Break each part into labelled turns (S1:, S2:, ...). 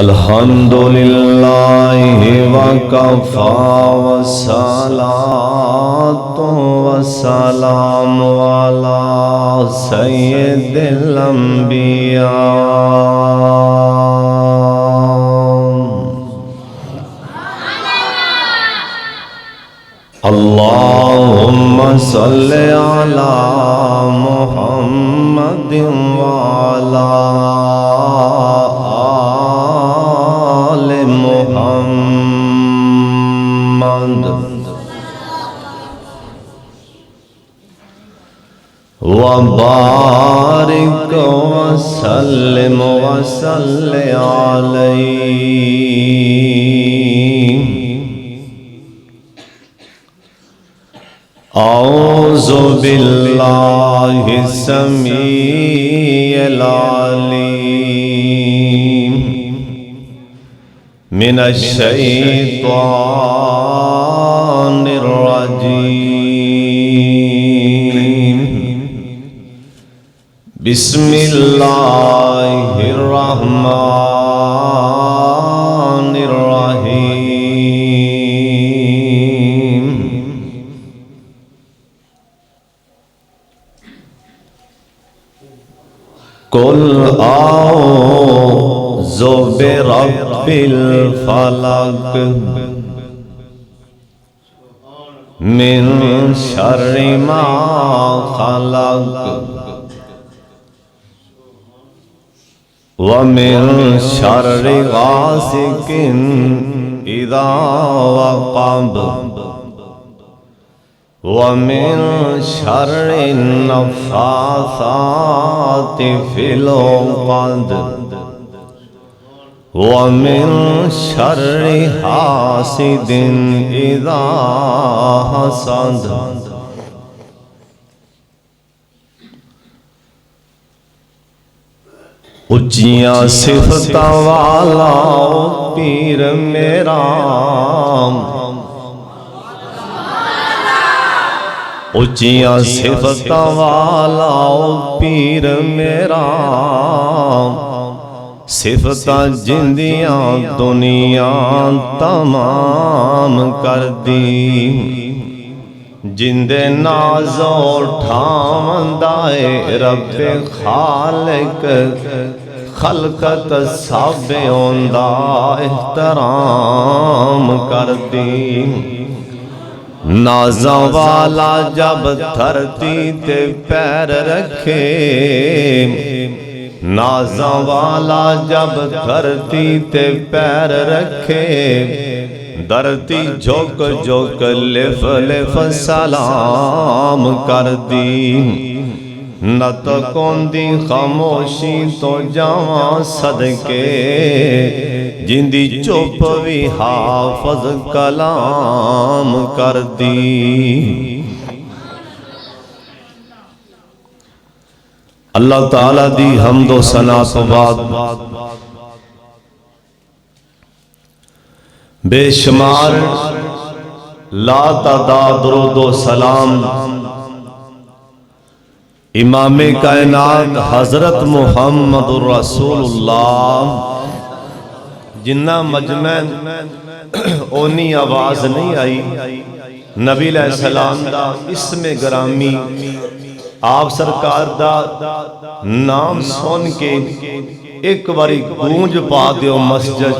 S1: अल्हम्दुलिल्लाहि वकफ़ा वस्सलातु वस्सलामु अला सय्यिदिल अंबिया। अल्लाहुम्मा सल्लि अला मुहम्मदिन व अला आलि मुहम्मद व बारिक व सल्लिम व सल्लि अलैहि। औज़ु बिल्लाहि समीइल अलीम मिनश शैतानिर रजीम। बिस्मिल्लाहिर रहमानिर रहीम। कुल औज़ु बिरब्बिल फलक मिन शर्रि मा खलक व मिन शर्रि गासिकिन इज़ा वक़ब व मिन शर्रि नफ़्फ़ासाति फ़िल उक़द व मिन शर्रि हासिदिन इज़ा हसद। उच्चियां सिफ़तां वाला पीर मेरा, उच्चियां सिफ़तां वाला पीर मेरा। सिफ़तां जिंदियां दुनिया तमाम कर दी। जिंदे नाज़ो ठावंदाए रब्बे खालिक खलकत सब ओंदा एहतराम कर दी। नाज़ा वाला जब धरती ते पैर रखे, नाज़ा वाला जब धरती ते पैर रखे। धरती झोंक झोंक लिफ लिफ सलाम कर दी। नत कोंदी खामोशी तो जावा सदके, जिंदी चुप भी हाफज कलाम कर दी। अल्लाह ताला दी हम्दो सना तो बाद बेशुमार ला तादाद दुरूदो सलाम इमामे कायनात हजरत मुहम्मदुर रसूलुल्लाह। जिन्ना मजमैन ओनी आवाज नहीं आई। नबी अलैहिस्सलाम दा इस्मे ग्रामी आप सरकार दा नाम सुन के एक बारी गूंज पा दियो मस्जिद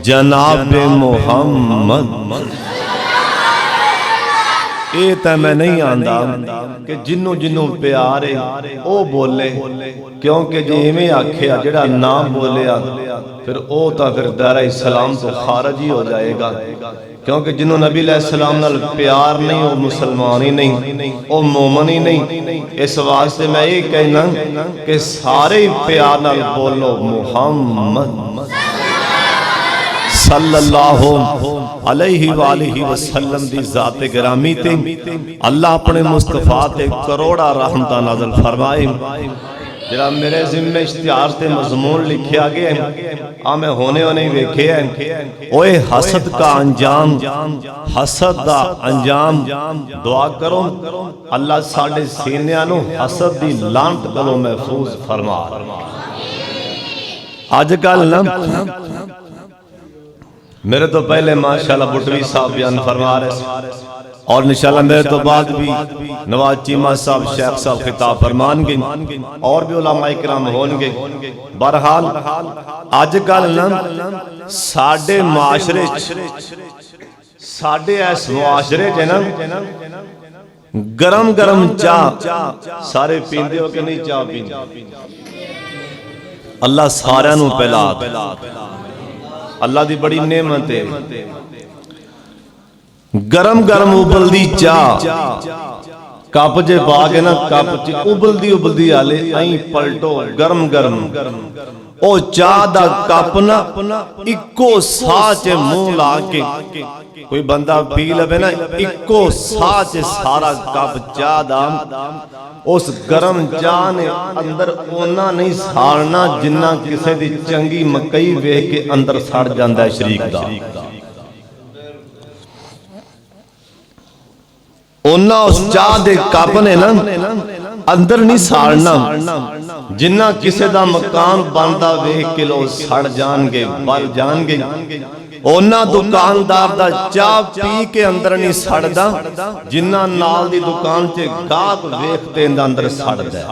S1: जनाबे मुहम्मद। ये तो मैं नहीं आंदा कि जिन्नू जिन्नू प्यार है ओ बोले, क्योंकि जे इवें आखिया जेड़ा नाम बोलिया फिर ओ तो फिर दायरा इस्लाम तो खारज ही हो जाएगा। क्योंकि जिन्हों नबी अलैहिस्सलाम नाल प्यार नहीं वो मुसलमान ही नहीं, वो मोमन ही नहीं। इस वास्ते मैं ये कहना कि सारे प्यार नाल बोलो मुहम्मद सल्लल्लाहु अलैहि वालिहि वसल्लम दी ज़ात गिरामी ते अल्लाह अपने मुस्तफा ते करोड़ा रहमतां नाज़िल फरमाए। जरा मेरे जिम्मे इश्तिहार से मजमून लिखा गया है, मैं होने नहीं वेखे है। ओए हसद का अंजाम, हसद दा अंजाम दुआ करो अल्लाह साडे सीनियां नूं हसद दी लानत कोलों महफूज फरमा। आजकल ना मेरे तो पहले माशाल्लाह बुटवी साहब बयान फरमा रहे और इंशाल्लाह मेरे तो बाद भी नवाज चीमा साहब शेख साहब खिताब फरमानगे और भी उलमा इकराम होंगे। बहरहाल आजकल ना साडे माशरे साडे इस मुआशरे च ना गरम गरम चाह सारे पींदे हो कि नहीं? चाह पींदे अल्लाह सारियां नूं पिला अल्लाह दी बड़ी नेमत है। गरम गरम उबलदी चाह कप च पा के ना कप च उबलदी आले आई पलटो गरम गरम ओ चाह दा कप ना इको साह च मुंह ला के कोई बंदा पी लवे ना इको साह च सारा कप चाह दा उस गरम चाह ने अंदर ओना नहीं साड़ना जिन्ना किसी दी चंगी मकई वेख के अंदर सड़ जाता है शरीक दा। ओना उस चाह दे कप ने ना अंदर नहीं साड़ना जिन्ना किसी दा मकान बनता वेख के लोग सड़ जाएंगे बल जाएंगे। ओना दुकानदार दा चाह पी के अंदर नहीं सड़दा जिन्ना नाल दी दुकान च गाहक वेखते अंदर सड़दा।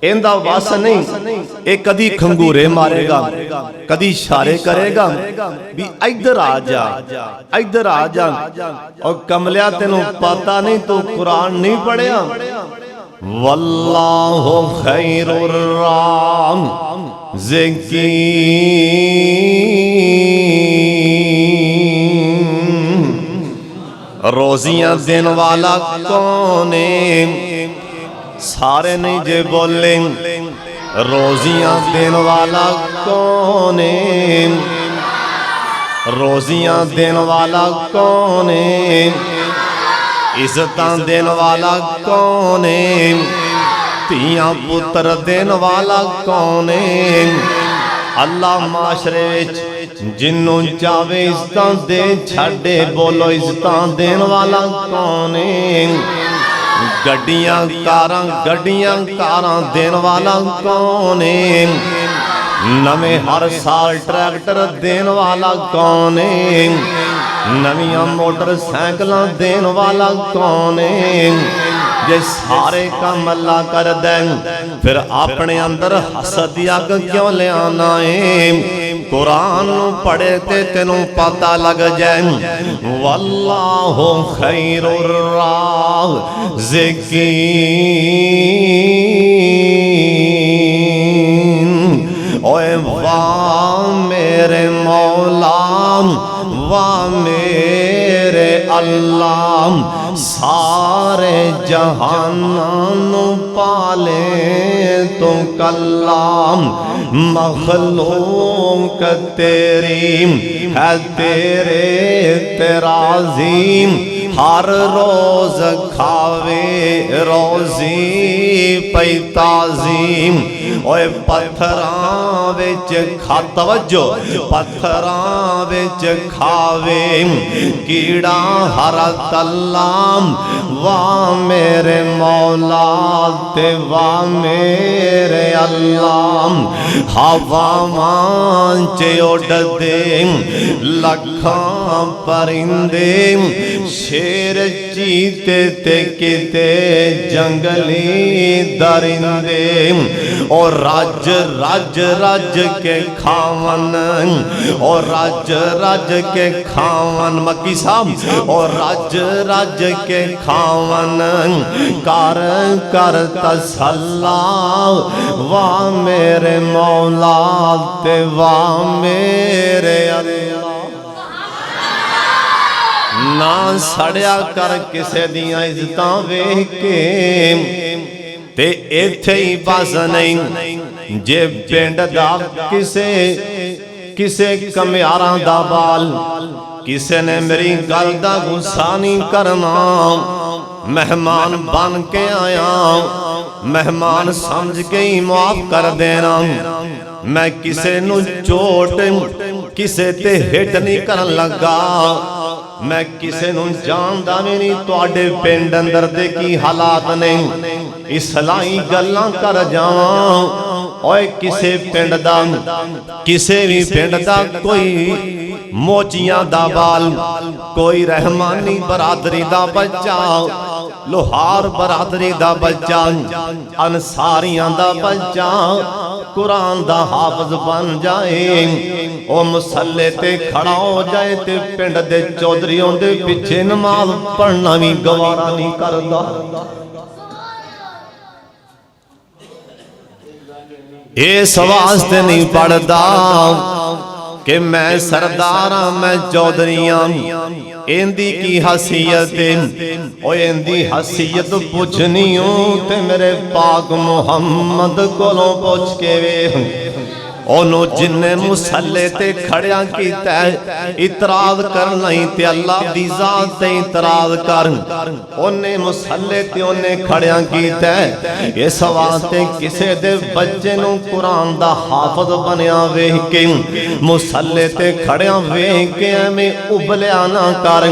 S1: इंदा वस नहीं, एक कदी खंगूरे मारेगा कदी इशारे करेगा भी इधर आ जा इधर आ जा। और कमलिया तेनों पता नहीं तो कुरान नहीं पढ़िया? वल्लाहु खैरुर राज़िकीन, रोजियां देने वाला कौन है? सारे नहीं जे बोले रोजियां देने वाला कौन है? रोजियां देने वाला कौन है? इज्जतां देने वाला कौन है? तियां पुत्र देने वाला कौन है? अल्लाह माशरे विच जिन्नों चावे इज्जतां दे छाड़े। बोलो इज्जतां देने वाला कौन है? गड्डियां कारां देने वाला कौन है? नवे हर साल ट्रैक्टर देने वाला कौन है? नवियां मोटरसाइकिल देने वाला कौन है? जे सारे काम अल्लाह कर दे फिर अपने अंदर हसद दी अग क्यों ले आना है? कुरान पढ़े ते तेनों पता लग जाए। वल्लाहु खैरुर राज़िकीन, ओए वाह मेरे मौला वाह मेरे अल्लाह, सारे जहानों पाले तो कल्लाम। मखलूक तेरी है तेरे तेराज़ीम, हर रोज खावे रोजी पई ताज़ीम। ओए पत्थरां विच खा तवज्जो पत्थरां विच खावे कीड़ा हरा तल्लाम। वाह मेरे मौला ते वाह मेरे अल्लाह, हवावां च उड़दे लखां परिंदे, शेर चीते ते किते जंगली दरिंदे। और रज रज रज के खावन और रज रज के खावन मक्की साहब। और रज रज के खावन कर कर तसल्ला। वाह मेरे मौला ते वाह मेरे अल्लाह, ना सड़िया कर किसे दियां इज्जतां वेख के ते इत्थे ही बस नहीं। जे पिंड दा किसे किसे कमियारां दा बाल किसे ने मेरी गल दा गुस्सा नहीं करना। मेहमान बन के आया मेहमान समझ के ही माफ कर देना। मैं किसे नू चोट किसे ते हिट नहीं करन लगा। मैं किसे नू जानदा भी नहीं तुहाडे पिंड अंदर दे की हालात ने। इसलाई गल्लां कर जावां ओए किसे पिंड दा किसे भी पिंड दा कोई मोचियां दा बाल, कोई रहमानी बरादरी दा बच्चा, लोहार बरादरी दा बच्चा, अंसारियां दा बच्चा कुरान दा हाफिज बन जाए, ओ मुसल्ले ते खड़ा हो जाए ते पिंड दे चौधरियों दे पिछे नमाज पढ़ना भी गवारा नहीं करदा। इस वास्ते नहीं पढ़दा कि मैं सरदार हाँ मैं चौधरी हाँ, इंदी की हसीयत ओ इंदी हसीयत पुछनी हूं ते मेरे पाक मुहम्मद कोलों पुछ के वे। ओनो जिन्ने मुसल्ले ते खड़िया कीता इतराज करना ही ते अल्लाह दी जात ते इतराज कर, ओने मुसल्ले ते ओने खड़िया कीता इस वास्ते किसे दे बच्चे नूं कुरान दा हाफिज बनया वेख के मुसल्ले ते खड़िया वेख के एवें उबलिया ना कर,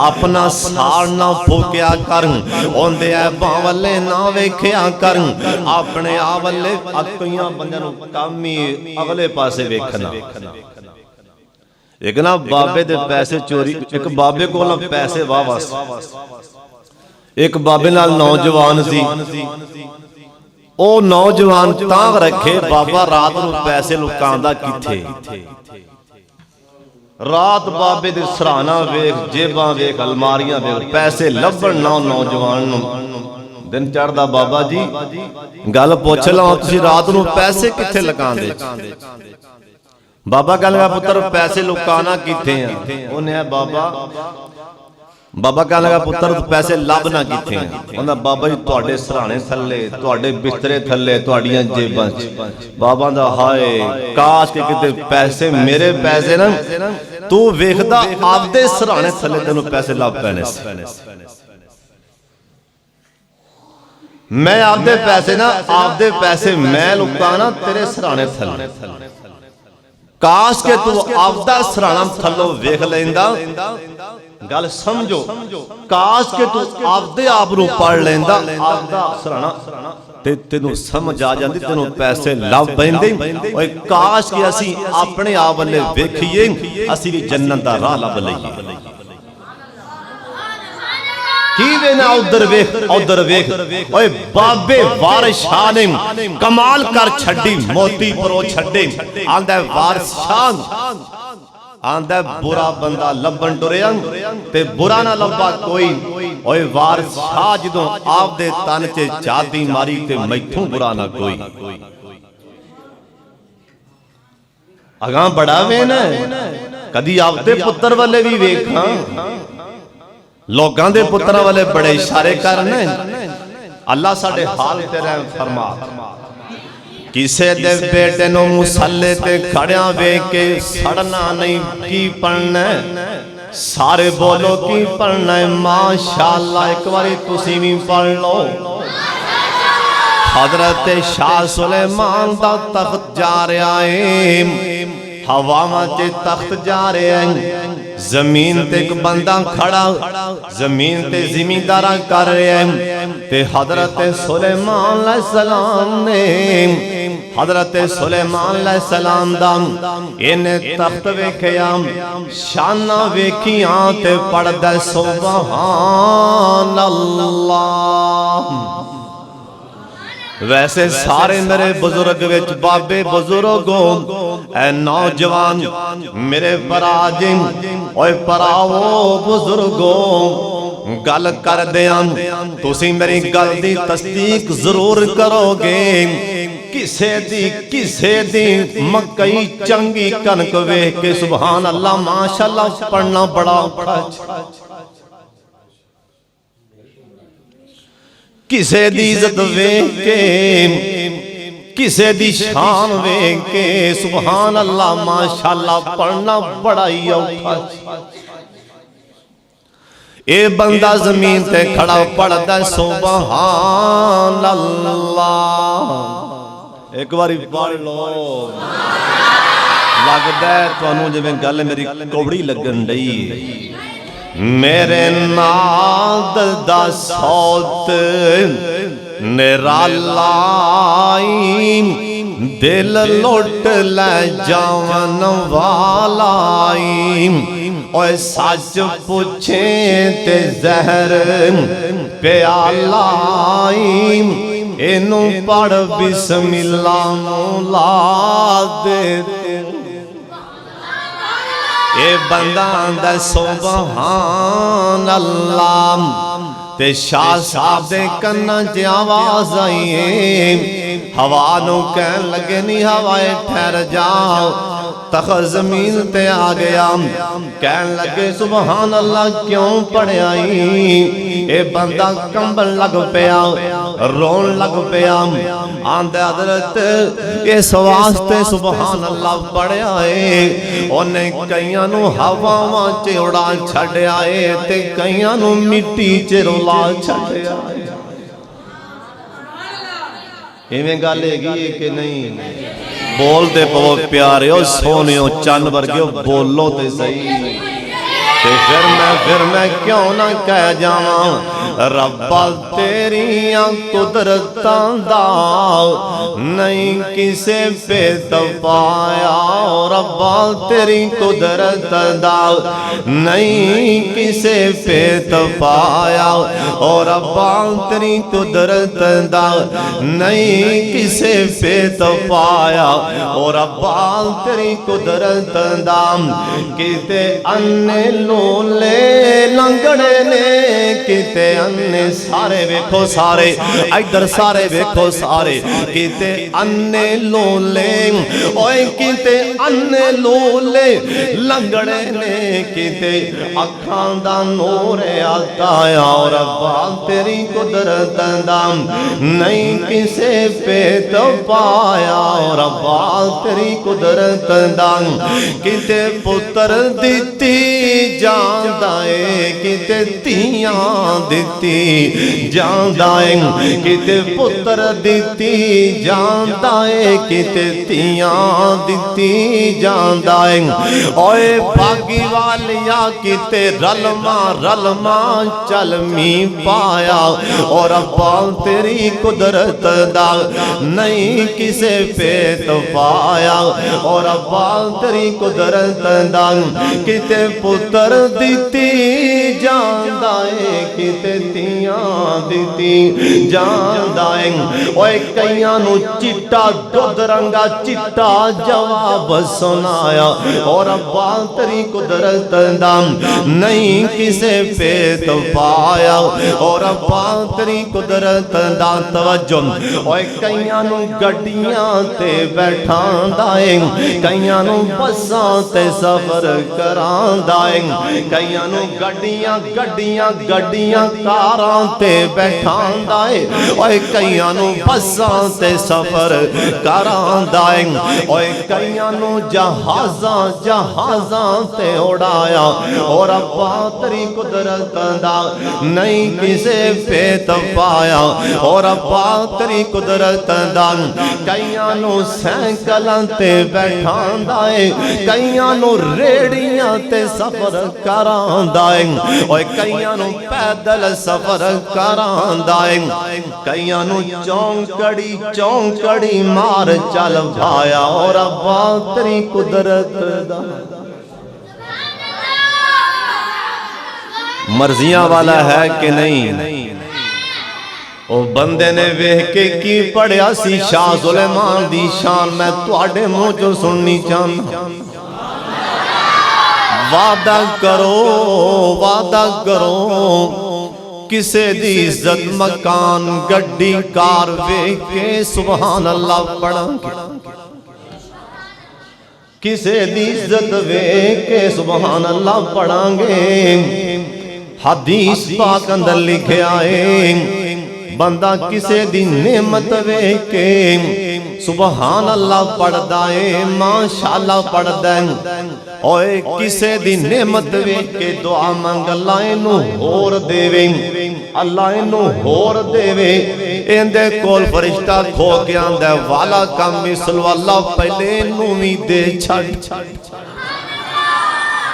S1: अपना साड़ ना फूकिया कर, ओंदे बावले ना वेखिया कर, अपने आवले अक्कियां बंदे नूं काम ही अगले पासे वेखना। एक ना बाबे दे पैसे चोरी, एक बाबे को पैसे वाह, एक बाबे नाल नौजवान सी, ओ नौजवान तां रखे बाबा रात नूं पैसे लुकांदा किथे। रात बाबे दे सराहना वेख, जेबां वेख, अलमारियां वेख, पैसे लभण ना नौजवान नूं। दिन चढ़दा बाबा जी गल पुछ लवां तुसीं रात नूं पैसे किथे लुकांदे? बाबा कहन लगा पुत्र पैसे लुकाना किथे आ? उन्हें बाबा कहन लगा पुत्र पैसे लभना किथे आ? उन्हें बाबा जी तुहाडे सराहने थल्ले, तुहाडे बिस्तरे थल्ले, तुहाडियां जेबां च। बाबा दा हाय काश के किते पैसे मेरे पैसे ना तू वेखदा आपदे सराहने थल्ले तैनूं पैसे लभ पैने सी। मैं आपदे पैसे ना आपदे पैसे मैं लुका ना तेरे सराहने थल्ले, काश के तू आपदा सराहना थल्लों वेख लैंदा। गल समझो, काश के तू आपदे आप नूं पढ़ लैंदा आपदा सराहना ते तेनू समझ आ जाती, तेनू पैसे लभ पैंदे। ओए काश के असी अपने आप वाले वेखिए, असी भी जन्नत दा राह लभ लईए। उधर वेख उधर वेख, ओए बाबे वारिस शाह ने कमाल कर छड्डी, मोती परो छड्डे। आंदा वारिस शाह आंदा बुरा बंदा लभन टुरिया ते बुरा ना लभा कोई। ओए वारिस शाह जदों आपदे तन च चादी मारी ते मैथों बुरा ना कोई। अगां बड़ा वे ना कदी आपदे पुत्र वाले भी वेखा, लोगां दे पुत्रां वाले बड़े इशारे करने। अल्लाह साडे हाल ते रहम फरमा। किसे दे बेटे नूं मुसल्ले ते खड़िया वेख के सड़ना नहीं, की पढ़ना सारे बोलो की पढ़ना है? माशाअल्लाह एक बारी तुसी भी पढ़ लो। हजरत शाह सुलेमान दा तख्त जा रहा है, हवावां च तख्त जा रहा है, जमीन ते एक बंदा खड़ा, जमीन ते जिमींदारा कर रहा है। ते हजरत सुलेमान अलैहिस्सलाम ने हजरत सुलेमान अलैहिस्सलाम दा इन्हें तख्त वेखिया, शाना वेखिया ते पढ़दा सुभान अल्लाह। वैसे सारे मेरे बुजुर्ग विच बाबे बुजुर्गो ऐ नौजवान मेरे भरा जी, ओए भरावो बुजुर्गो गल कर दिया, तुसी मेरी गल दी तस्दीक जरूर करोगे। किसे दी मकई चंगी कनक वेख के सुभान अल्लाह माशाअल्लाह पढ़ना बड़ा औखा। किसे दी इज्जत वेख के, किसे दी शान वेख के सुभान अल्लाह माशाअल्लाह पढ़ना बड़ा ही औखा। ए बंदा जमीन ते खड़ा पढ़दा सुभान अल्लाह। एक बारी पढ़ लो, लगदा है तुहानू जिवें गल मेरी कौड़ी लगन डई। मेरे नाद दा सौत निरालाई दिल लुट ले जावन वालाई। ओए सच पूछे ते जहर प्यालाई। इनू पढ़ बिस्मिल्लाह मौला दे। ए बंदा दा सुभान अल्लाह। ते शाह साहब दे कन्ना च आवाज आई है। हवा नू कहन लगे नी हवाए ठहर जाओ। तख्त जमीन ते आ गया। कहन लगे सुभान अल्लाह क्यों पढ़ियाई। ए बंदा कंबन लग पिया, रोन लग पिया। आंदे हजरत इस वास्ते सुभान अल्लाह पढ़िया है। उन्हें कईयां नू हवावां च उड़ा छड्डिया है ते कईयां नू मिट्टी च रुला छड्डिया है। इवें गल हैगी कि नहीं? बोलते पवो प्यारे सोनियो चन्न वर्गे बोलो ते सही। ते फिर मैं क्यों ना कह जावां रब्बा तेरियां कुदरतां दा नहीं किसे पे तपाया। रब्बा तेरी कुदरत दा नहीं किसे पे तपाया। और रब्बा तेरी कुदरत दा नहीं किसे पे तपाया। और रब्बा तेरी कुदरत दा किते अन्ने लोले लंगड़े ने किते अन्ने सारे वेखो सारे इधर सारे वेखो सारे किते अन्ने लोले। ओए किते अन्ने लोले लंगड़े ने किते अखां दा नूर आता। और रब्बा तेरी कुदरत दा नहीं किसे पे तपाया। और रब्बा तेरी कुदरत दा किते पुत्र दिती जांदा है किते तियां दिती जांदा है। किते पुत्र दिती जांदा है किते तियां दिती जांदा है। ओए भागी वालिया किते रलमा रलमा चल मी पाया। और रब्बा तेरी कुदरत दा नहीं किसे पे तपाया। और रब्बा तेरी कुदरत दा किते पुत्र दिती जांदा है किते तियां दिती जांदा है। ओए कईयां नू चिट्टा दुध रंगा चिट्टा जवाब सुनाया। और रब्बा तेरी कुदरत दा नहीं किसे पे तपाया। और रब्बा तेरी कुदरत दा तवज्जो। ओए कईयां नू गड्डियां ते बैठांदा है कईयां नू बसां ते सफर करांदा है। कईयां नू गड्डियां गड्डियां गड्डियां कारां ते बैठांदा है। ओए कईयां नू बसां ते सफर करांदा है। ओए कईयां नू जहाज़ां जहाज़ां ते उड़ाया। और रब्बा तेरी कुदरत दा नहीं किसे पे तपाया। और रब्बा तेरी कुदरत दा कईयां नू सैकलां ते बैठांदा है कईयां नू रेड़ियां ते सफर करांदा है। ओए कईयां नू पैदल सफर करांदा है। कईयां नू चौंकड़ी चौंकड़ी मार चल भाया। और रब्बा तेरी कुदरत दा मर्जियां वाला है कि नहीं? ओ बंदे ने वेख के की पढ़िया सी शाह सुलेमान दी शान मैं तुहाडे मुंह चों सुननी चाहना। वादा करो किसे दी इज्जत मकान गड्डी कार वेख के सुभान अल्लाह पढ़ांगे। किसे दी इज्जत वेख के सुभान अल्लाह पढ़ांगे। हदीस पाक अंदर लिखे आए बंदा किसे दी नेमत वेख के सुभान अल्लाह पढ़दा है माशाअल्लाह पढ़दा है। ओए किसे दी नेमत वेख के दुआ मंग अल्लाह इनू होर देवे अल्लाह इनू होर देवे। इंदे कोल फरिश्ता खो के आंदा वाला कम मिसल वाला पहले इनू भी दे छड़।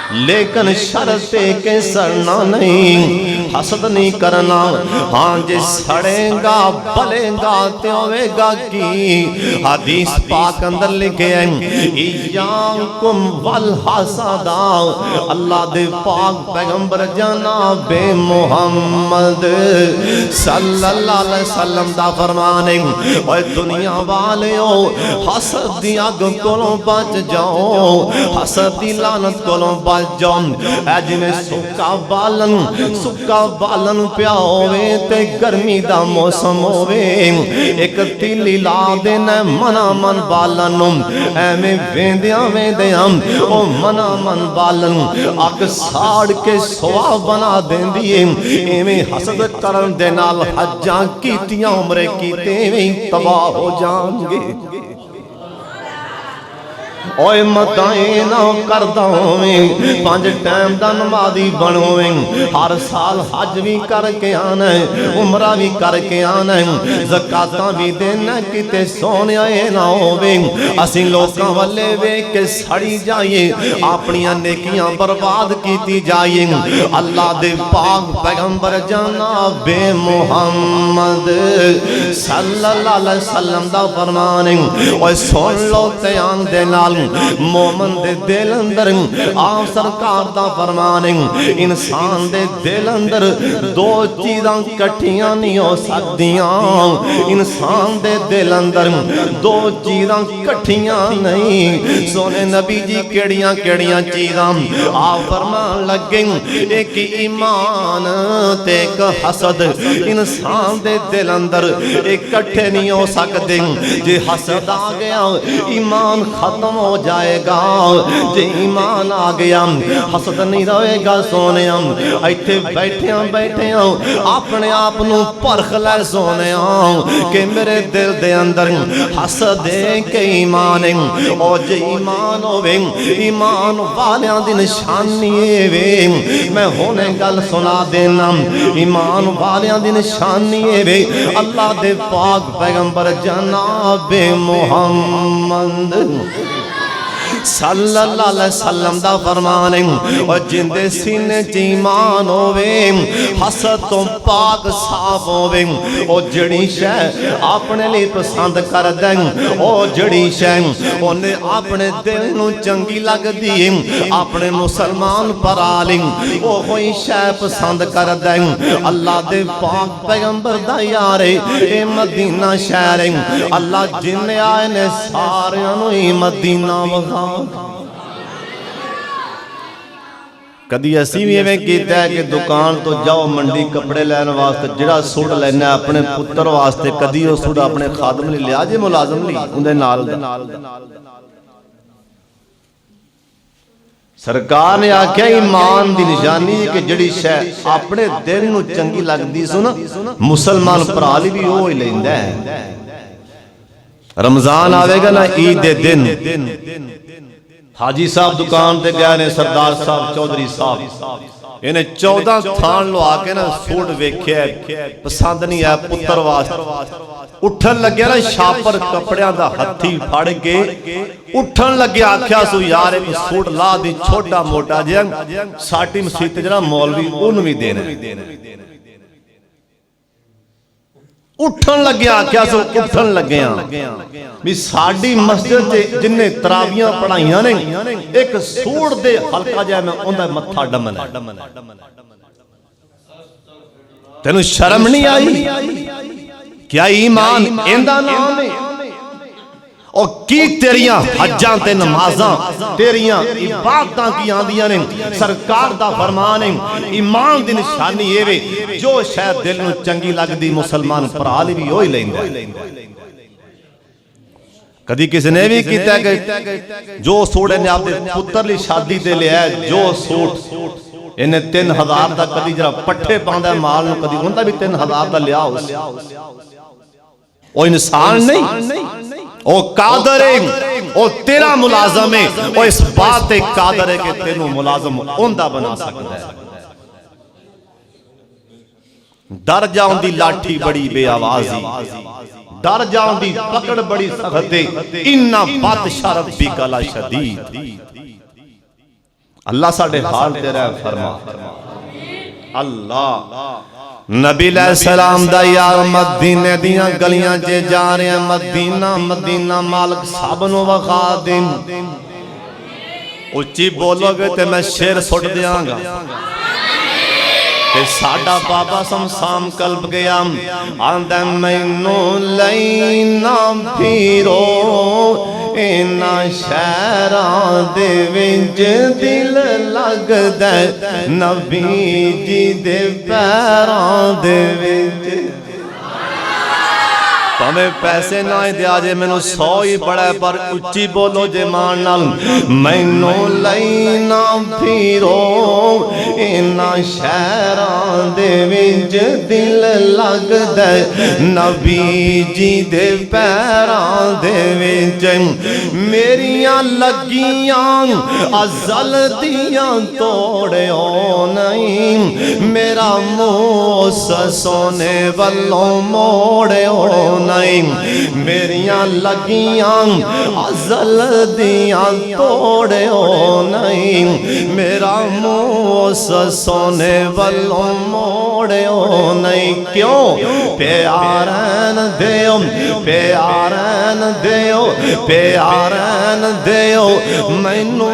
S1: लेकिन शर्त के सड़ना नहीं, हसद नहीं करना। हाँ जे सड़ेगा बलेगा ते होवेगा की। हदीस पाक अंदर लिखे इय्याकुम वल हसदा। अल्लाह दे पाक पैगंबर जनाबे मुहम्मद सल्लल्लाहु अलैहि वसल्लम दा फरमान है, ओए दुनिया वालियो हसद दी अग कोलों बच जाओ, हसद दी लानत कोलों बच जाओ। ऐ जिवें सुक्का बालन पिया होवे ते गर्मी दा मौसम होवे, एक तीली ला देना मना मन बालन, एवें वेंदियां वेंदियां ओ मना मन बालन अग साड़ के सुआ बना देंदी है। एवें हसद करन दे नाल हज्जां कीतियां उमरे कीते एवें तबाह हो जाएंगे। ओए मताए ना करदा होवें, 5 टाइम दा नमाजी बनोवें, हर साल हज भी करके आना है, उमरा भी करके आना है, ज़कातां भी देना, किते सोनिया ना होवे असीं लोकां वाले वेख के सड़ी जाइए, अपनियां नेकियां बर्बाद कीती जाइए। अल्लाह दे पाक पैगंबर जनाबे मुहम्मद सल्लल्लाहु अलैहि वसल्लम दा फरमान है। ओए सुन लो ध्यान दे नाल, मोमन दे दिल अंदर आप सरकार दा फरमान है, इंसान दे दिल अंदर 2 चीज़ां कट्ठियां नहीं हो सकदियां। इंसान दे दिल अंदर 2 चीज़ां कट्ठियां नहीं। सोने नबी जी केड़ियां केड़ियां चीज़ां आप फरमान लगे, एक ईमान ते एक हसद। इंसान दे दिल अंदर इकट्ठे नहीं हो सकते। जे हसद आ गया ईमान खत्म हो जाएगा, जे ईमान आ गया हसद नहीं रहेगा। सोने इत्थे बैठिया बैठिया अपने आप नू परख लै सोने कि मेरे दिल दे अंदर हसद के ईमान है। और जे ईमान होवे ईमान वालियां दी निशानी वे, मैं हुणे गल सुना देना, ईमान वालियां दी निशानी वे। अल्लाह दे पाक पैगंबर जनाबे मुहम्मद सल्लल्लाहु अलैहि वसल्लम दा फरमान है, और जिंदे सीने च ईमान होवे हसद तो पाक साफ होवे, और जड़ी शै अपने लिए पसंद कर दे, और जड़ी शै ओने अपने दिल नू चंगी लगदी है, अपने मुसलमान भरा ली ओ कोई शै पसंद कर दे। अल्लाह दे पाक पैगंबर दा यार ए मदीना शहर है। अल्लाह जिन्ने आए ने सारियां नू ही मदीना वखा। कदी असी भी इवें कीता है कि दुकान तो जाओ मंडी कपड़े लैन वास्ते जिहड़ा सूट लेना अपने पुत्र वास्ते, कदी वो सूट अपने खादम ने लिया जे मुलाजम ली उहदे नाल। सरकार ने आख्या ईमान दी निशानी कि जिहड़ी शै अपने दिल नू चंगी लगदी सुन मुसलमान भरा ली भी वो ही लैंदा है। रमजान आवेगा ना ईद दे दिन हाजी साहब दुकान ते गए ने, सरदार साहब चौधरी साहब इन्हें 14 थान लवा के ना सूट वेख्या पसंद नहीं आया पुत्र वास्ते। उठन लग्या ना छापर कपड़ियां दा हत्थी फड़ के उठन लगे, आख्या सु यार एक सूट ला दी छोटा मोटा जिहा साटी मसीत जरा मौलवी उन भी देना। उठन लगे आख्या सो उठन लगे भी साडी मस्जिद च जिन्ने तरावियां पढ़ाइयां ने एक सूट दे हल्का जिहा मैं उंदा मत्था डमना। तेनू शर्म नहीं आई? क्या ईमान इंदा नाम है? और की तेरियां हज्जां ते नमाज़ां तेरियां इबादतां की आंदियां ने। सरकार दा फरमान है ईमान दी निशानी ये वे जो शायद दिल नू चंगी लगदी मुसलमान भरा ली भी ओही लैंदा। कदी किसी ने भी कीता कि जो सूट ने आपदे पुत्र ली शादी ते लिया जो सूट इन्हें 3000 दा कदी जरा पट्ठे पांदा माल नू कदी उंदा भी 3000 दा लिया। ओ इंसान नहीं ओ कादर है, ओ तेरा मुलाजम है, ओ इस बात ते कादर है कि तेनू मुलाजम ओंदा बना सकता है। डर जाऊं दी लाठी बड़ी बेआवाजी, डर जाऊं दी पकड़ बड़ी सख्त है, इन्ना बादशाह रब्बी कला शदीद। अल्लाह साडे हाल ते रहम फरमा। अल्लाह नबी सलाम दा यार मदीने दियां गलियां च जा रहे हैं। मदीना मदीना मालिक सब नूं वखा दे। उच्ची बोलोगे ते मैं शेर सुट दियांगा। साडा बाबा समसाम कल्ब गया आंदा मैनू लैना फिरो इना शहरां दे विच दिल लगदा नबी जी दे पैरां दे विच। भावें पैसे ना ही दिया जे मैनू 100 ही बड़ा पर उच्ची बोलो जे मान नाल मैनू लैना फिरो इना शहरां दे विच दिल लगदा नबी जी दे पैरां दे विच। मेरियां लगियां अज़ल दियां तोड़ियो नहीं मेरा मुंह सोने वल्लों मोड़ियो नहीं। मेरियां लगियां अज़ल दियां तोड़ियो नहीं मेरा मुंह सोने वल्लों मोड़ियो नहीं। क्यों प्यारन देओ प्यारन देओ प्यारन देओ मैनू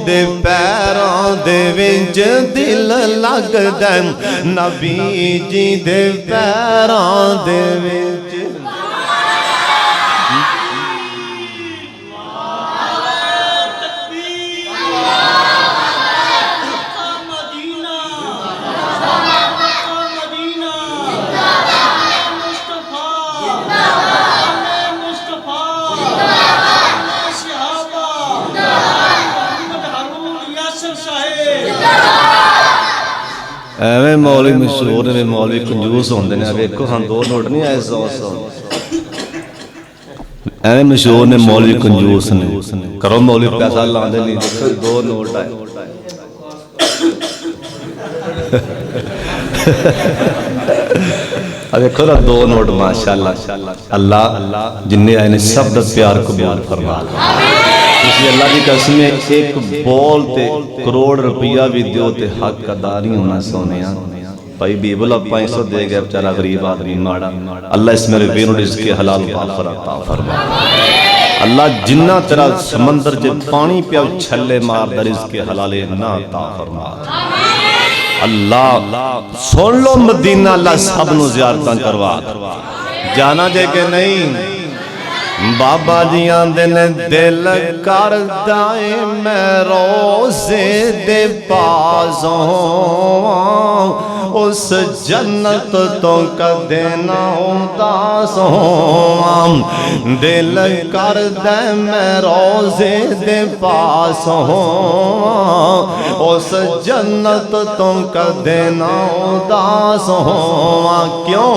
S1: दे पैरां दे विच दिल लगदा नबी जी दे पैरां दे विच। एवं मौलवी मशहूर ने मौलवी कंजूस होंदे ने। वेखो हम 2 नोट नहीं आए 100 एवं मशहूर ने मौलवी कंजूस ने। करो मौलवी पैसा लांदे नहीं देखो 2 नोट आए। देखो ना 2 नोट माशाअल्लाह। अल्लाह जिन्ने आए ने सब दा प्यार कबूल फरमा। अल्लाह की कसम एक बोल ते करोड़ रुपया भी दो ते हक अदा नहीं होना सोने। भाई बीबल अपा सौ दे गया बेचारा गरीब आदमी माड़ा। अल्लाह इस मेरे वीर रिज़्क़ हलाल फरमा। अल्लाह जिन्ना तेरा समंदर च पानी पिया छले मारदा रिज़्क़ हलाल ना अता फरमा। अल्लाह सुन लो मदीना अल्लाह सब नूं ज़ियारतां करवा। जाना जे के नहीं बाबा जी आंदे ने दिल करदा ए मैं रोज़े दे पासों उस जन्नत तो कदे ना उदास होवां। दिल करदा मैं रोज़े दे पासों उस जन्नत तो कदे ना उदास होवां। क्यों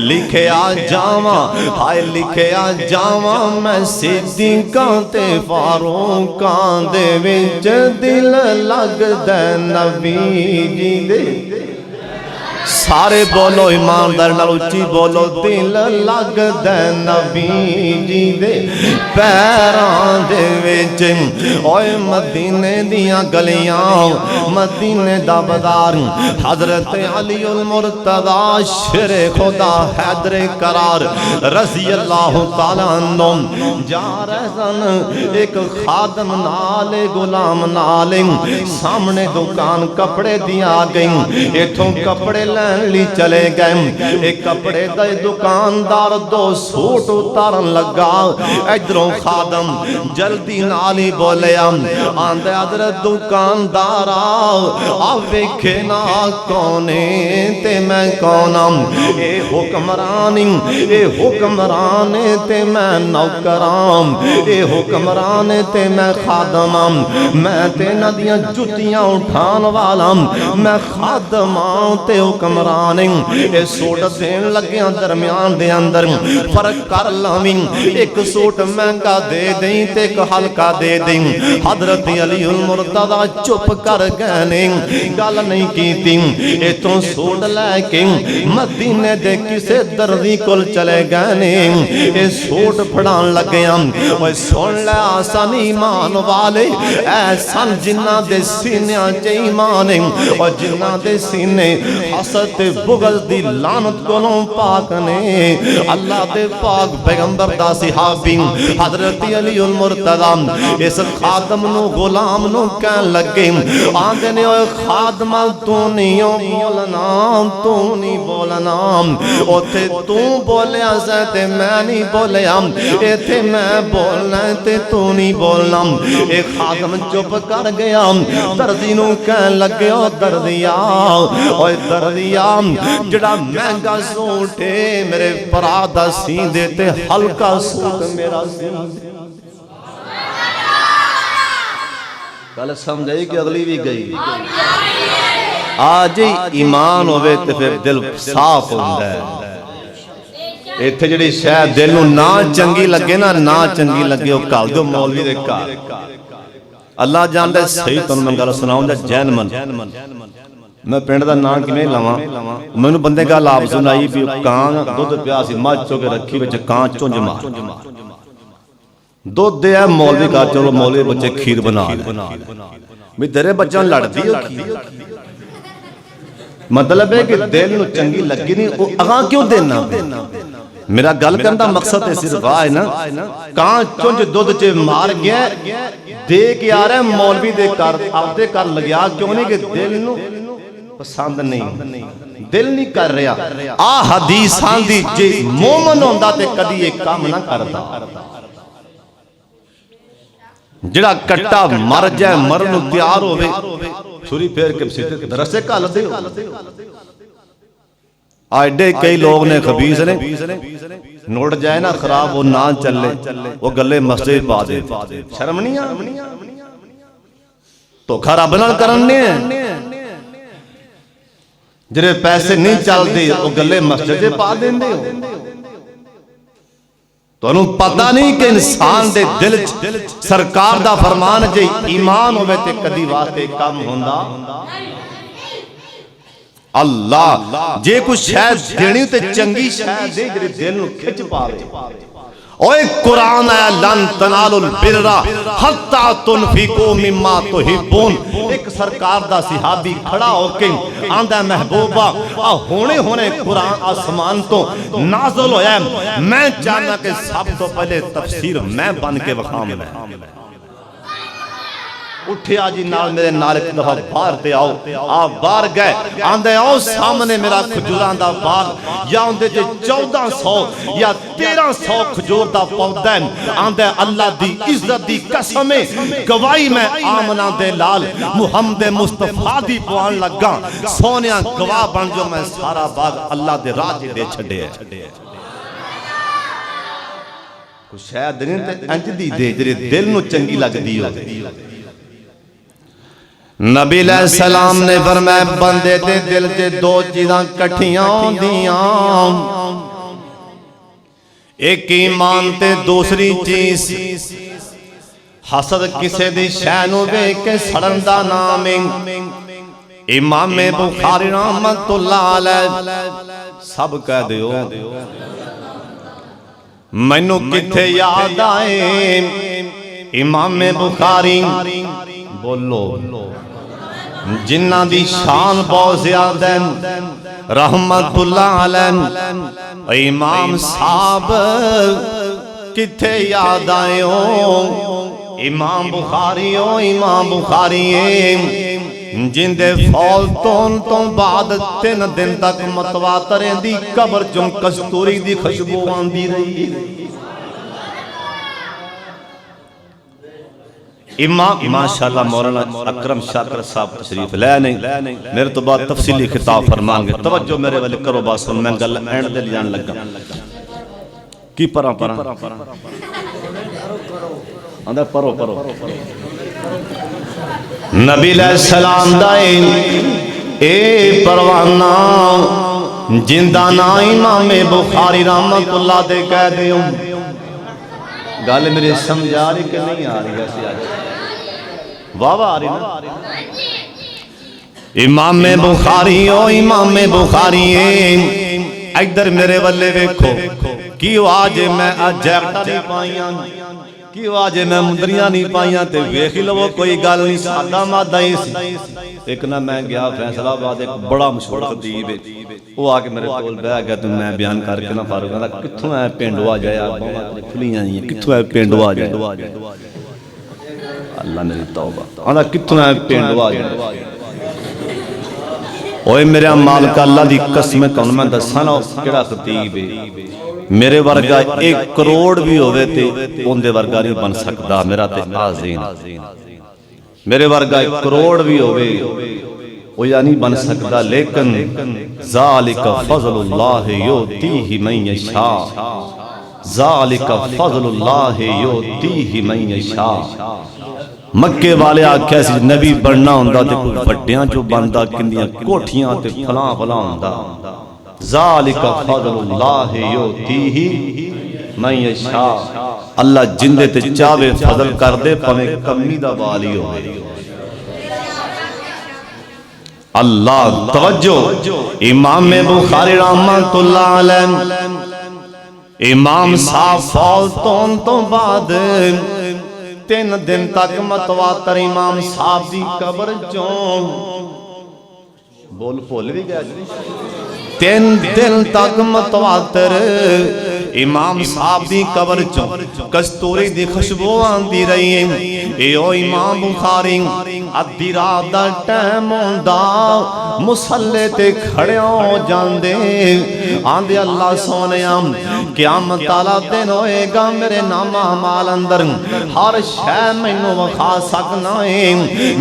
S1: लिखिया जावां हाय लिखिया जावां मैं सिद्दीकां ते फारूकां दे विच दिल लगदा नबी जी दे। सारे बोलो ईमानदार नाल उच्ची बोलो दिल लगदा नबी जी दे पैरां दे विच। ओए मदीने दियां गलियां मदीने दा बाजार हजरत अली उल मुर्तज़ा शेरे खुदा हैदर करार रज़ी अल्लाह तआला अन्हु जा रहे सन। एक खादम नाल गुलाम नाल सामने दुकान कपड़े दी आ गई। इथों कपड़े लैन चले गए। एक कपड़े का दुकानदार 2 सूट उतारन लगा। इधरों खादम जल्दी नाल ही बोलिया आंदे हज़रत दुकानदार आ वेखे ना कौने ते मैं कौन ए हुक्मरानी ए हुक्मरान ते मैं नौकराम ए हुक्मरान ते मैं खादम मैं ते नदियां जुतियां उठान वाला मैं खादम ते हुक्मरान हुक्मरान ये सूट देन लग्या दरम्यान दे अंदर फर्क कर लावी एक सूट महंगा दे दें ते एक हल्का दे दें हजरत अली उल मुर्तजा चुप कर गए ने गल नहीं कीती इतों सूट लैके मदीने दे किसे दर्जी कोल चले गए ने ये सूट फड़ान लगे ओए सुन ले आसन ईमान वाले ऐसन जिन्ना दे सीने च ईमान और जिन्ना दे सीने हसद ते बुग़्ज़ दी लानत कोलों पाक ने अल्लाह दे पाक पैगंबर दा सहाबी हजरत अली उल मुर्तजा इस खादम नु गुलाम नु कह लगे आंदे ने ओए खादमा तू नहीं बोलना तू नहीं बोलना ओथे तू बोलिया से ते मैं नहीं बोलिया इथे मैं बोलना ते तू नहीं बोलना एक खादम चुप कर गया दर्जी नू कह लगे ओ दर्दिया ओए दर्दिया जड़ा महंगा सूट है मेरे भरा दा सी दे ते हल्का सूट मेरा सी गल समझ आई कि अगली भी गई आज ही ईमान होवे ते फिर दिल साफ होंदा है इत्थे जिहड़ी शह दिल नूं ना चंगी लगे ना चंगी लगे वो घल दो मौलवी दे घर अल्लाह जानदा सही तुहानूं मैं गल सुनाऊं जैनमन मैं पिंड दा नाम किवें लावां मैनूं बंदे गल आप सुनाई भी कां दुध पिया सी मझ चो के रखी विच कां चुंझ मार दुध है मौलवी का चलो मौलवी बच्चे खीर बना भी तेरे बच्चा लड़दी मतलब है कि दिल नूं चंगी लगी नहीं वो अगां क्यों देना मेरा गल करन दा मकसद है सिर्फ आ है ना कां चुंझ दुध च मार गया दे के आ रहा है मौलवी दे घर आपदे घर लगया क्यों नहीं कि दिल नूं पसंद नहीं दिल नहीं कर रहा आ हदीसां दी जे मोमन होंदा ते कदी ये काम ना करदा जड़ा कट्टा मर जाए मरन नूं तैयार होवे छुरी फेर के सीधे रस्ते घल दे आडे कई लोग ने खबीस ने नोट जाए ना खराब वो ना चले वो गले मस्जिद पा दे शर्म नहीं आ धोखा रब नाल करने जिहड़े पैसे नहीं चलते वो गले मस्जिद पा देंदे हो तुहानू पता नहीं कि इंसान दे दिल सरकार दा फरमान जे ईमान होवे ते कदी वास्ते काम होंदा अल्लाह जे कुछ शह देनी ते चंगी शह दे जेड़ी दिल नू खिच पावे ओए कुरान आया लन तनालुल बिर्रा हत्ता तुनफिकू मिम्मा तुहिब्बून एक सरकार दा सहाबी खड़ा होके आंदा महबूबा आ होने होने कुरान आसमान तो नाज़िल होया मैं चाहना कि सब तो पहले तफसीर मैं बन के वखाम उठिया जी नाल मेरे नाल एक दफा बाहर ते आओ आप बाहर गए आंदे आओ सामने मेरा खजूरां दा बाग या उंदे च 1400 या 1300 खजूर दा पौधा है आंदे अल्लाह दी इज्जत दी कसम है गवाही मैं आमना दे लाल मुहम्मद मुस्तफा दी पवान लगा सोनिया गवाह बन जो मैं सारा बाग अल्लाह दे राह च दे छड्डे कुछ शायद नहीं ते अंज दी दे जेरे दिल नू चंगी लगदी हो नबी सलाम ने फरमाया बंदे दे दिल च दो चीज़ां कट्ठियां होंदियां एक ईमान ते दूसरी चीज हसद किसे दी शै नूं वेख के सड़न दा नाम है इमाम बुखारी रहमतुल्लाह अलैह सब कह दियो मैनू किथे याद आए इमाम बुखारी बोलो जिन्ना दी शान बहुत ज्यादा रहमतुल्लाह अलैह इमाम साहब किथे याद आए हो इमाम बुखारी जिंदे फौल तो बाद 3 दिन तक मतवातरे दी कब्र चों कस्तूरी दी खुशबू आंदी रही इमाम माशाअल्लाह मौलाना अकरम शाकर साहब तशरीफ ले नहीं मेरे तो बाद तफसीली खिताब फरमाएंगे तवज्जो मेरे वाले करो बात सुन मैं गल एंड दे जान लगा की परा आंदा परो नबी सलाम दा ए परवाना जिंदा ना इमामे बुखारी रहमतुल्लाह दे कह दियो। गल मेरी समझ आ रही कि नहीं आ रही? वैसे आज वाह वाह आ रही ना। इमामे बुखारी ओ इमामे बुखारी इधर मेरे वाले वेखो कि आज मैं जैकटा नहीं पाइया कि आज मैं मुंदरियां नहीं पाइया ते वेख लवो कोई गल नहीं सादा मादा ही सी। एक ना मैं गया फैसलाबाद एक बड़ा मशहूर खतीब है वो आके मेरे कोल बह गया तो मैं बयान करके ना फारूक कहंदा कित्थों है पिंडो आ जाए बावां खुलियां ही कित्थों है पिंडो आ जाए। अल्लाह मेरी तौबा आंदा कित्थों है पिंडो आ जाए। ओए मेरा मालिक अल्लाह दी कसम तुहानू मैं दस्सां ना किहड़ा खतीब है मेरे वर्गा 1 करोड़ भी होवे ते उनदे वर्गा नहीं बन सकदा। मेरा ते आज़ीन मेरे वर्गा 1 करोड़ भी होवे वो या नहीं बन सकता। लेकिन ज़ालिका फ़ज़लुल्लाह युतीहि मन यशा ज़ालिका फ़ज़लुल्लाह युतीहि मन यशा। मक्के वाले आख्या सी नबी बनना हुंदा ते कोई वड्डियां चों बनदा किंदियां कोठियां ते फलां फलां हुंदा। ज़ालिका फ़ज़लुल्लाह युतीहि मन यशा। अल्लाह जिंदे ते चाहे फजल कर दे भावें कमी दा वाली होवे। अल्लाह तवज्जो इमाम बुखारी रहमतुल्लाह अलैह इमाम साहब फौत तो बाद 3 दिन तक मतवातर इमाम साहब दी कब्र चों बोल भुल भी गया 3 दिन तक मतवातर इमाम साहब दी कब्र चों कस्तूरी दी खुशबू आंदी रही है। ए ओ इमाम बुखारी अद्धी रात दा टाइम होंदा मुसल्ले ते खड़े हो जांदे आंदे अल्लाह सोनिया क़यामत वाला दिन होएगा मेरे नामा माल अंदर हर शै मैनू विखा सकना है।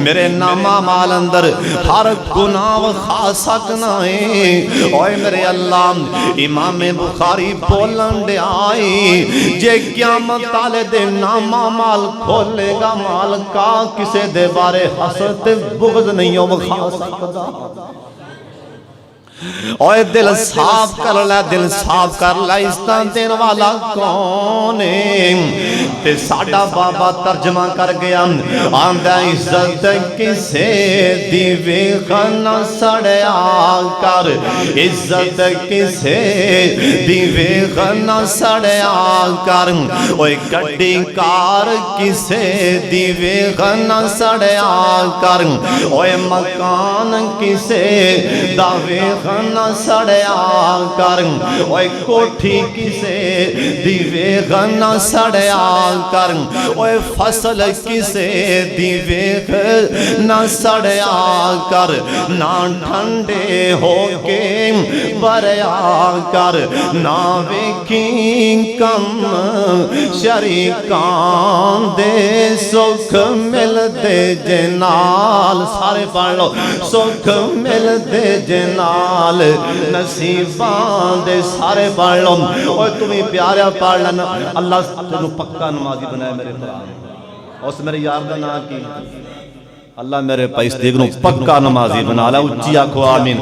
S1: मेरे नामा माल अंदर हर गुनाह विखा सकना है। ओए मेरे अल्लाह इमाम बुखारी बोलन जे क़यामत वाले दिन नामा माल खोलेगा माल का किसे दे बारे हसरत बुग़्ज़ नहीं हो विखा सकदा। ओए दिल साफ कर लै दिल साफ कर लै इसदा देन वाला कौन है? ते साडा बाबा तर्जमा कर गया आंदा इज्जत किसे दी वेख न सड़या कर इज्जत किसे दी वेख न सड़या कर। ओए गड्डी कार किसे दी वेख न सड़या कर। ओए मकान किसे दा वेख न सड़या कर। ओए कोठी किसे दी वेख न सड़या कर। ओए फसल किसे दी वेख न सड़या कर। ना ठंडे होके बरया कर ना वेखी कम शरीकां दे सुख मिलते जे नाल। सारे पढ़ लो सुख मिलते जे नाल नसीबां दे सारे पढ़ लो। और तुम्हें प्यारा पढ़ लेना अल्लाह तेनू पक्का नमाजी बनाए मेरे भरा। उस मेरे यार का नाम की अल्लाह मेरे पैस देख नू पक्का नमाजी बना ला। उच्ची आखो आमीन।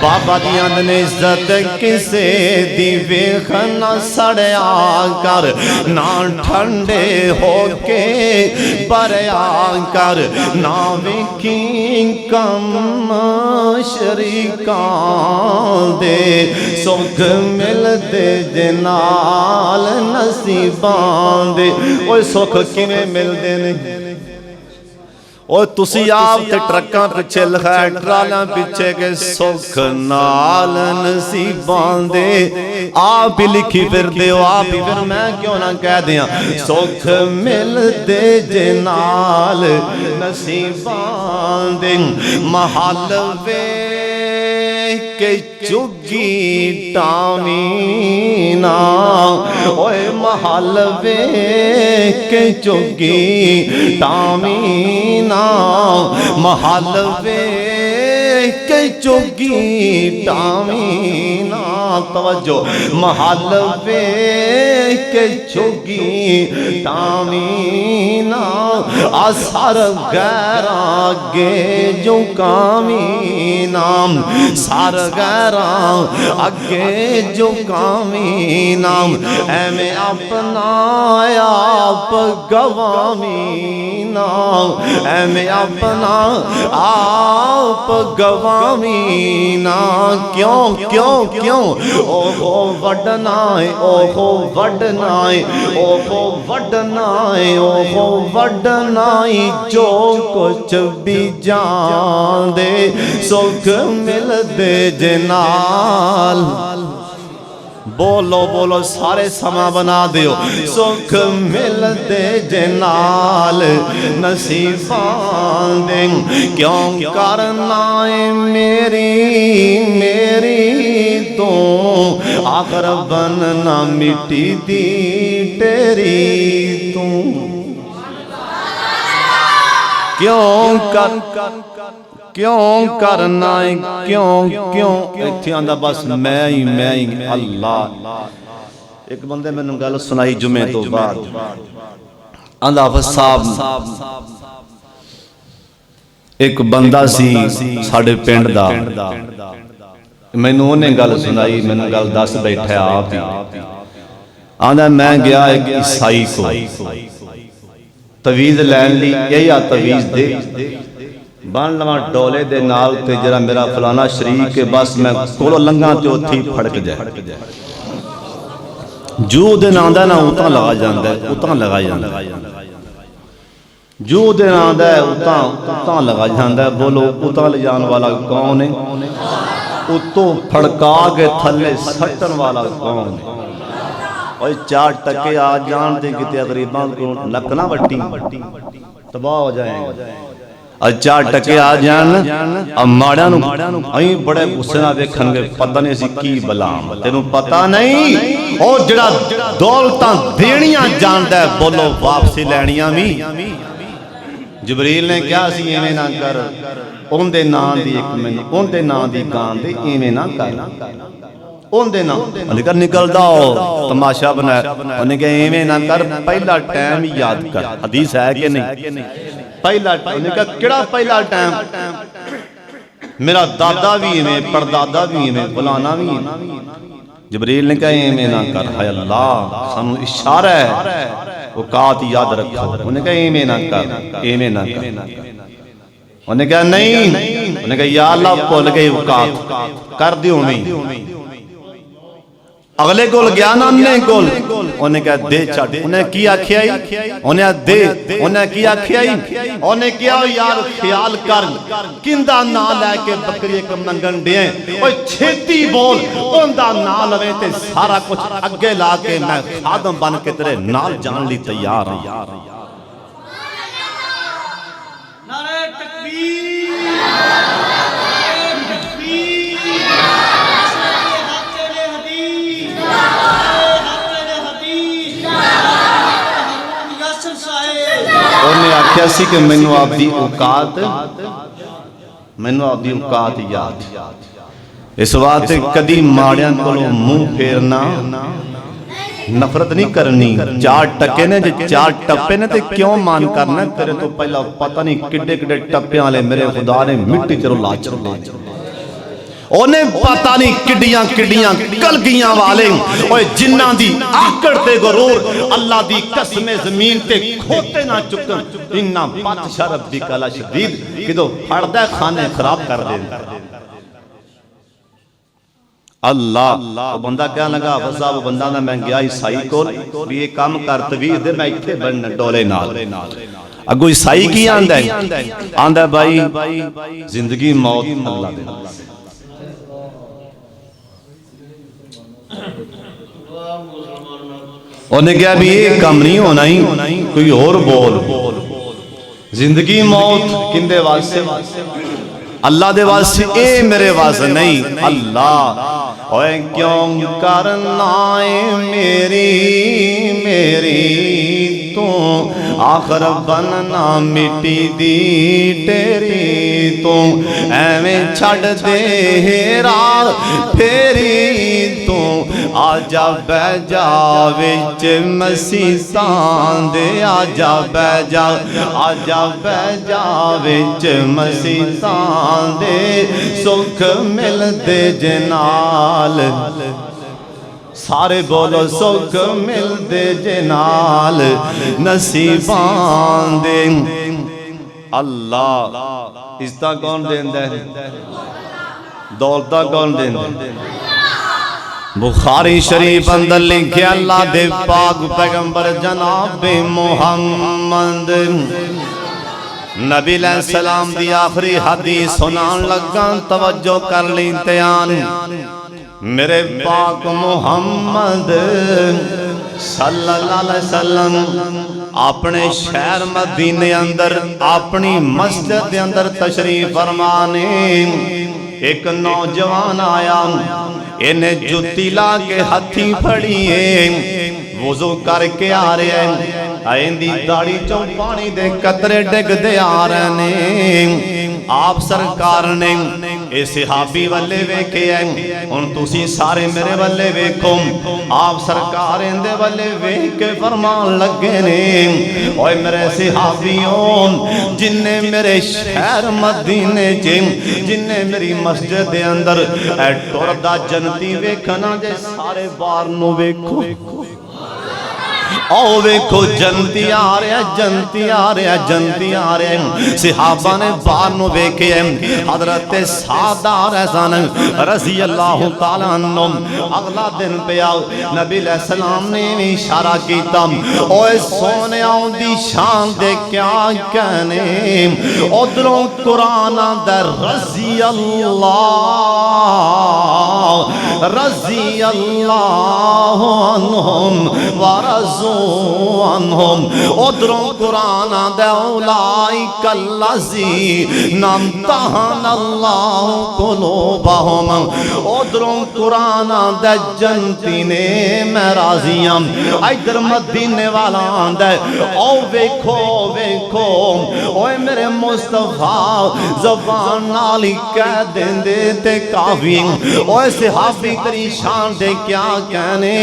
S1: बाबा दी ने इज्जत किसे दी वेख न सड़या कर ना ठंडे होके बरया कर ना वेखी कम शरीकां दे सुख मिलते जे नाल नसीबां दे। ओए सुख किवें मिलदे ने? और तुसी आप ते ट्रक्कां पिछे लिखाए ट्रालां पिछे के सुख नाल नसीबां दे आप ही लिखी फिरदे हो आप ही। फिर मैं क्यों ना कह दियां सुख मिलते जे नाल नसीबां दे। महल वे के चुगी टामीना ओए महल वे के चुगी टामीना महल वे के चुगी टामीना तवज्जो महल वे के जोगी तामीना असर गैरा गे जो कामीना सार गैरा अगे जो कामीना एमें अपना आप गवामीना एमें अपना आप गवामीना क्यों क्यों क्यों ओहो वडनाए ओहो वडनाए ओहो वडनाए ओहो वडनाई जो कुछ भी जान दे सुख मिल दे जनाल बोलो बोलो सारे समा बना दियो सुख मिलते जनाल नसीबां दे क्यों करना है मेरी मेरी तो आखर बनना मिट्टी दी तेरी तू क्यों करना है क्यों इत्थे आंदा बस मैं ही अल्लाह। एक बंदे मैनू गल सुनाई जुमे तो बाद आंदा हाफिज साहब एक बंदा सी साडे पिंड दा मैनू उन्हें गल सुनाई मैनू गल दस बैठा आप ही आंदा मैं गया एक ईसाई को तवीज़ लैन ली यही तवीज़ दे बन लवा डोले दे नाल ते जरा मेरा फलाना शरीक के बस मैं कोलो लंघा ते उत्थे फड़क जाए जू दिन आंदा ना उतां लगा जांदा उतां लगा जांदा जू दिन आंदा उतां लगा जांदा। बोलो उतां ले जान वाला कौन है उतों फड़का के थले सटन वाला कौन है। और 4 टके आ जान दे किते गरीबां को नक ना वट्टी तबाह हो जाएगा। और 4 टके आ जान माड़ियां नूं अई बड़े गुस्से नाल वेखणगे पता नहीं असीं की बलाम तेनू पता नहीं ओ जिहड़ा दौलतां देणियां जानदा है बोलो वापसी लैणियां भी। जबरील ने कहा सी इवें ना कर ओंदे नां दी एक मैनूं ओंदे नां दी गां दे इवें ना कर ओंदे ना लेकर निकलदा तमाशा बनाया उन्हें कहा इवें ना कर पहला टाइम याद कर हदीस है कि नहीं पहला उन्हें कहा केड़ा पहला टाइम मेरा दादा भी इवें परदादा भी इवें फलाना भी जबरील ने कहा इवें ना कर हाय अल्लाह सानू इशारा है औकात याद रखो। उन्हें कहा इवें ना कर इवें ना कर उन्हें कहा नहीं उन्हें कहा या अल्लाह भुल गई औकात कर दियो नहीं। अगले कोल गया ना अन्ने कोल उन्हें कहा दे छड़ उन्हें की आखिया उन्हें दे उन्हें की आखिया उन्हें क्या यार ख्याल कर किंदा ना लेके बकरी एक मंगन दे ओए छेती बोल ओंदा ना लवे ते सारा कुछ अगे ला के मैं खादम बन के तेरे नाल जान ली तैयार हां। नारे तकबीर उन्हें आख्या सी कि मैनू आपदी औकात याद इस वास्ते कदी माड़ियां कोलों मुंह फेरना नफरत नहीं करनी। 4 टके ने जे 4 टप्पे ने ते क्यों मान करना तेरे तो पहला पता नहीं किड्डे किड्डे टप्पियां वाले मेरे खुदा ने मिट्टी चलो लाच उन्हें पता नहीं किड्डियां किड्डियां कलगियां वाले ओए जिन्ना दी आकड़ ते गरूर अल्लाह दी कसम जमीन ते खोते ना चुकन इन्ना बादशाह रब्बी कला शदीद किदो फड़दा खाने खराब कर दे अल्लाह। तो बंदा क्या लगा वसा वो बंदा ना मैं गया ईसाई कोल भी ये काम कर तवीज़ दे मैं इत्थे बन डोले नाल अगो ईसाई की आंदा भाई जिंदगी मौत अल्लाह दे उन्हें क्या भी ये काम नहीं होना ही कोई और बोल जिंदगी मौत किंदे वास्ते अल्लाह दे वास्ते ए मेरे वास्ते नहीं अल्लाह। ओए क्यों करना मेरी मेरी तू आखर बनना मिट्टी दी तेरी तू एवें छड़ दे हेरा फेरी आजा बैजा विच मसीतां दे, आजा बैजा, आजा बैजा विच मसीतां दे, सुख मिलदे जनाल। सारे बोलो सुख मिलदे जनाल नसीबां दे। अल्लाह इज्जत कौन देंदा है, दौलत कौन देंदा है? बुखारी शरीफ अंदर लिखे अल्लाह दे पाक पैगंबर जनाब मुहम्मद नबी अलैहिस्सलाम दी आखिरी हदीस सुनान लगा, तवज्जो कर ली ध्यान। मेरे पाक मुहम्मद सल्लल्लाहु अलैहि वसल्लम अपने शहर मदीने अंदर अपनी मस्जिद के अंदर तशरीफ फरमाने, एक नौजवान आया, इन्हें जुत्ती ला के हथी फड़ी है, वुज़ू करके आ रहे हैं, आइंदी दाढ़ी चों पानी दे कतरे डिगदे आ रहे ने। आप सरकार ने ए सहाबी वाले वेखे है, हुण तुसी सारे मेरे वाले वेखो। आप सरकार इंदे वाले वेख के फरमान लगे ने, ओए मेरे सहाबियों, जिन्ने मेरे शहर मदीने च, जिन्ने मेरी मस्जिद दे अंदर ए टुरदा जनती वेखना जे सारे बाहर नु वेखो। ओ वेखो जनती आ रहा, जनती आ रहा, जनती आ रहा। सहाबा ने बाहर नु वेखे, हजरत सादार हसन रज़ी अल्लाह तआला अन्हु अगला दिन पे नबी अलैहिस्सलाम ने इशारा किया, ओए सोनिया दी शान दे क्या कहने। उधरों कुरान दा रज़ी अल्लाह अन्हुम व रज़ू अन्हुम। उधरों कुरान दा उलाइकल लज़ीना इम्तहना अल्लाहु कुलूबहुम। उधरों कुरान दा जन्नती ने मैं राज़ियां। इधर मदीने वाला आंदा, ओ वेखो वेखो, ओए मेरे मुस्तफा ज़बान नाल ही कह देंदे ते काफ़ी। ओए सहाबी तेरी शान दे क्या कहने,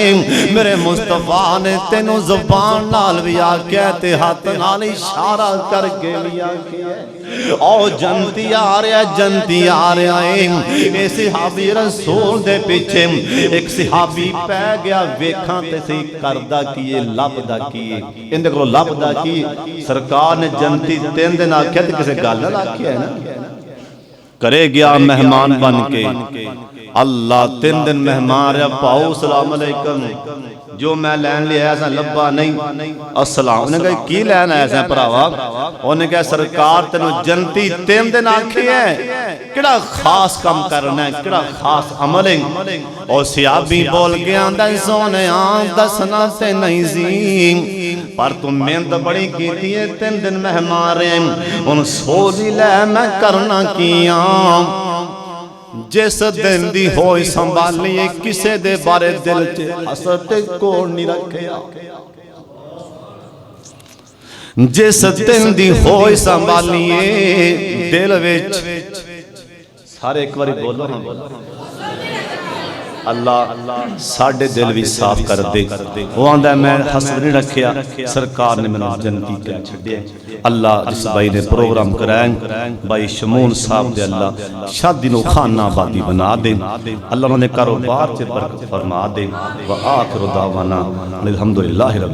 S1: मेरे मुस्तफा ने तेनों ज़बान नाल भी आख्या ते हाथ नाल इशारा करके भी आख्या। ओ जनती आ रहा, जनती आ रहा है। ए सहाबी रसूल दे पीछे एक सहाबी पै गया, वेखां ते सही करदा की लभदा की, इहदे कोलों लभदा की। सरकार ने जनती 3 दिन आख्या ते किसी गल नाल आख्या है ना, करे गया मेहमान बन के। अल्लाह 3 दिन मेहमान रहा, पाओ सलाम अलैकुम, जो मैं लैन लिया ऐसा लब्बा नहीं। अस्सलाम, उन्हें कहा की लैन आया सा भरावा? उन्हें कहा सरकार तेनों जनती 3 दिन आखी है, किड़ा खास काम करना है, किड़ा खास अमल है। और सहाबी बोल गया, सोने दसना ते नहीं सी, पर तू मेहनत बड़ी की है, 3 दिन मेहमान रहे, हुण सोच ही लै मैं करना किया। जिस दिन दी होई संभालिए, किसे दे बारे दिल च हसद कोड़ नहीं रखिया। जिस दिन दी होई संभालिए, दिल विच सारे एक बारी बोलो हाँ बोलो। अल्लाह साढ़े दिल भी साफ कर दे। वो आंदा मैं हसद नहीं रखिया, सरकार ने मैंने जनती कर छड्डिया। अल्लाह इस भाई ने प्रोग्राम कराया, भाई शमून साहब दे अल्लाह शादी नो खाना आबादी बना दे, अल्लाह उन्होंने कारोबार च बरकत फरमा दे। व आखिर दावाना अल्हम्दुलिल्लाहि रब्बिल